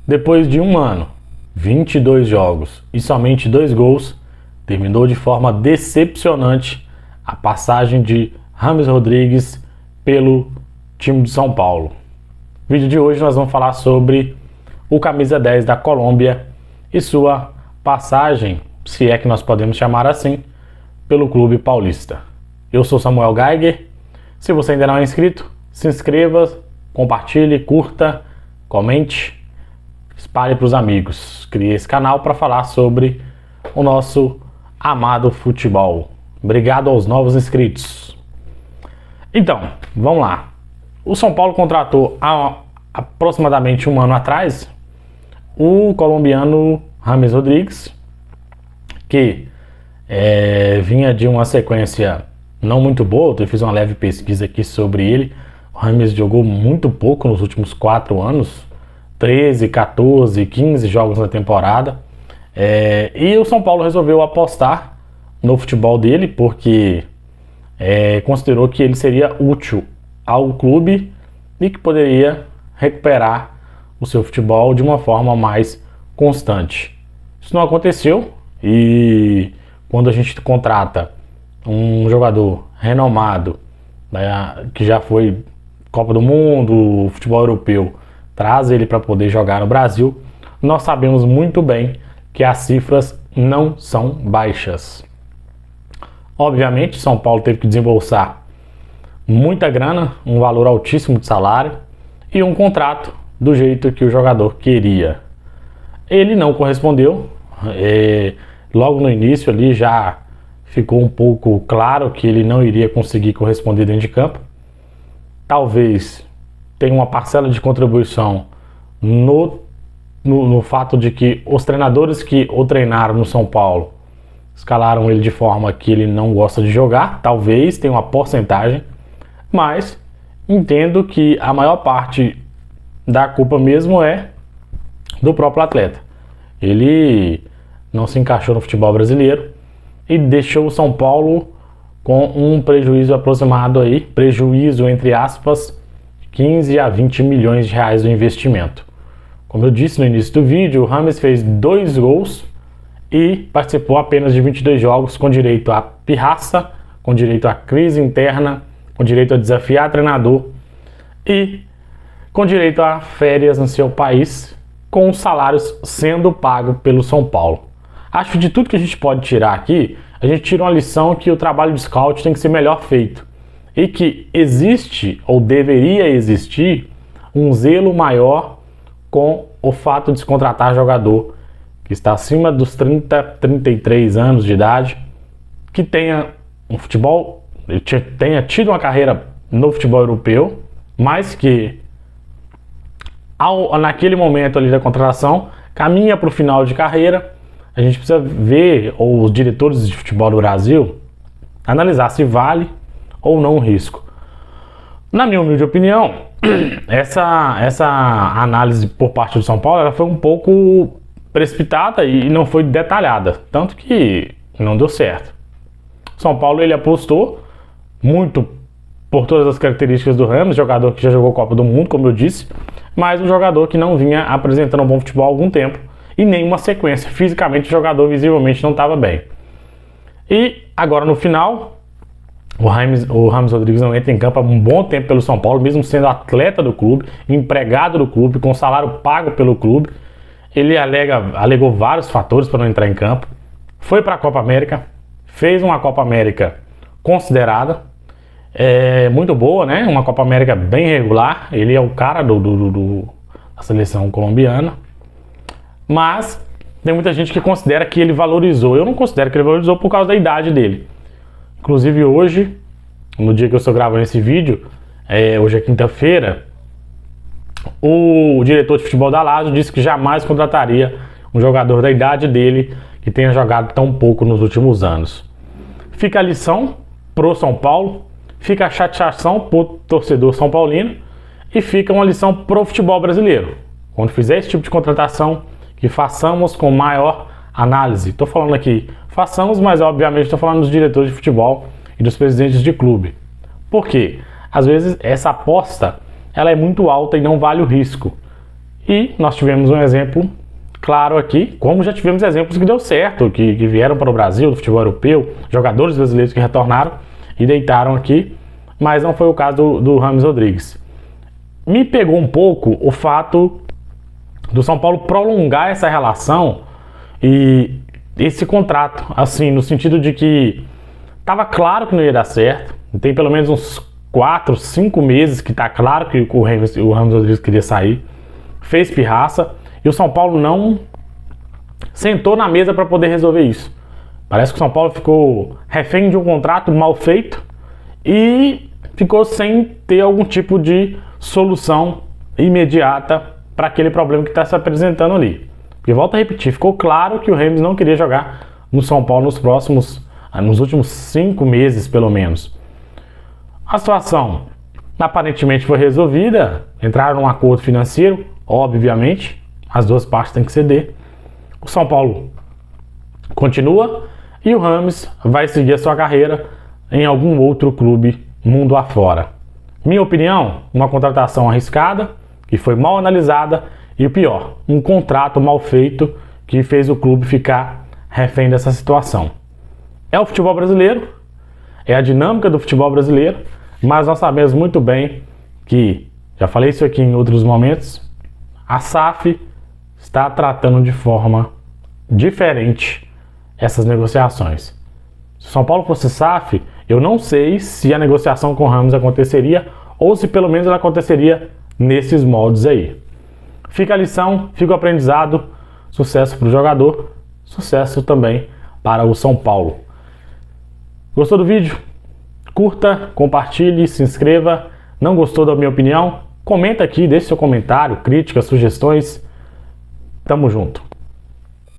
Depois de um ano, 22 jogos e somente 2 gols, terminou de forma decepcionante a passagem de James Rodrigues pelo time de São Paulo. No vídeo de hoje nós vamos falar sobre o camisa 10 da Colômbia e sua passagem, se é que nós podemos chamar assim, pelo clube paulista. Eu sou Samuel Geiger. Se você ainda não é inscrito, se inscreva, compartilhe, curta, comente, espalhe para os amigos. Criei esse canal para falar sobre o nosso amado futebol. Obrigado aos novos inscritos. Então, vamos lá. O São Paulo contratou há aproximadamente um ano atrás o colombiano James Rodrigues, que vinha de uma sequência não muito boa. Eu fiz uma leve pesquisa aqui sobre ele. O James jogou muito pouco nos últimos 4 anos, 13, 14, 15 jogos na temporada. E o São Paulo resolveu apostar no futebol dele porque considerou que ele seria útil ao clube e que poderia recuperar o seu futebol de uma forma mais constante. Isso não aconteceu, e quando a gente contrata um jogador renomado, né, que já foi Copa do Mundo, futebol europeu, traz ele para poder jogar no Brasil, nós sabemos muito bem que as cifras não são baixas. Obviamente, São Paulo teve que desembolsar muita grana, um valor altíssimo de salário e um contrato do jeito que o jogador queria. Ele não correspondeu. Logo no início ali já ficou um pouco claro que ele não iria conseguir corresponder dentro de campo. Talvez tenha uma parcela de contribuição no fato de que os treinadores que o treinaram no São Paulo escalaram ele de forma que ele não gosta de jogar. Talvez tenha uma porcentagem, mas entendo que a maior parte da culpa mesmo é do próprio atleta. Ele não se encaixou no futebol brasileiro e deixou o São Paulo com um prejuízo aproximado aí, prejuízo entre aspas, 15 a 20 milhões de reais do investimento. Como eu disse no início do vídeo, o James fez 2 gols e participou apenas de 22 jogos, com direito a pirraça, com direito a crise interna, com direito a desafiar treinador e com direito a férias no seu país, com os salários sendo pagos pelo São Paulo. Acho que de tudo que a gente pode tirar aqui, a gente tira uma lição que o trabalho de scout tem que ser melhor feito e que existe ou deveria existir um zelo maior com o fato de se contratar jogador que está acima dos 30, 33 anos de idade, que tenha um futebol, tenha tido uma carreira no futebol europeu, mas que naquele momento ali da contratação caminha para o final de carreira. A gente precisa ver, ou os diretores de futebol do Brasil, analisar se vale ou não o risco. Na minha humilde opinião, essa análise por parte do São Paulo ela foi um pouco precipitada e não foi detalhada, tanto que não deu certo. São Paulo ele apostou muito por todas as características do James, jogador que já jogou Copa do Mundo, como eu disse, mas um jogador que não vinha apresentando um bom futebol há algum tempo e nenhuma sequência. Fisicamente o jogador visivelmente não estava bem. E agora no final, o James Rodrigues não entra em campo há um bom tempo pelo São Paulo, mesmo sendo atleta do clube, empregado do clube, com salário pago pelo clube. Ele alegou vários fatores para não entrar em campo. Foi para a Copa América, fez uma Copa América considerada, muito boa, né? Uma Copa América bem regular. Ele é o cara da seleção colombiana. Mas tem muita gente que considera que ele valorizou. Eu não considero que ele valorizou por causa da idade dele. Inclusive hoje, no dia que eu estou gravando esse vídeo, hoje é quinta-feira, o diretor de futebol da Lazio disse que jamais contrataria um jogador da idade dele que tenha jogado tão pouco nos últimos anos. Fica a lição pro São Paulo, fica a chateação pro torcedor são paulino e fica uma lição pro futebol brasileiro. Quando fizer esse tipo de contratação, que façamos com maior análise. Estou falando aqui, façamos, mas obviamente estou falando dos diretores de futebol e dos presidentes de clube. Por quê? Às vezes essa aposta ela é muito alta e não vale o risco. E nós tivemos um exemplo claro aqui, como já tivemos exemplos que deu certo, que vieram para o Brasil, do futebol europeu, jogadores brasileiros que retornaram e deitaram aqui, mas não foi o caso do James Rodrigues. Me pegou um pouco o fato do São Paulo prolongar essa relação e esse contrato, assim, no sentido de que estava claro que não ia dar certo, tem pelo menos uns 4, 5 meses que está claro que o James Rodrigues queria sair, fez pirraça, e o São Paulo não sentou na mesa para poder resolver isso. Parece que o São Paulo ficou refém de um contrato mal feito e ficou sem ter algum tipo de solução imediata para aquele problema que está se apresentando ali. Porque, volto a repetir, ficou claro que o James não queria jogar no São Paulo nos últimos 5 meses, pelo menos. A situação aparentemente foi resolvida, entraram num acordo financeiro, obviamente, as duas partes têm que ceder. O São Paulo continua e o James vai seguir a sua carreira em algum outro clube mundo afora. Minha opinião, uma contratação arriscada, que foi mal analisada, e o pior, um contrato mal feito que fez o clube ficar refém dessa situação. É o futebol brasileiro, é a dinâmica do futebol brasileiro, mas nós sabemos muito bem que, já falei isso aqui em outros momentos, a SAF está tratando de forma diferente essas negociações. Se o São Paulo fosse SAF, eu não sei se a negociação com o James aconteceria ou se pelo menos ela aconteceria nesses moldes aí. Fica a lição, fica o aprendizado, sucesso para o jogador, sucesso também para o São Paulo. Gostou do vídeo? Curta, compartilhe, se inscreva. Não gostou da minha opinião? Comenta aqui, deixe seu comentário, críticas, sugestões. Tamo junto.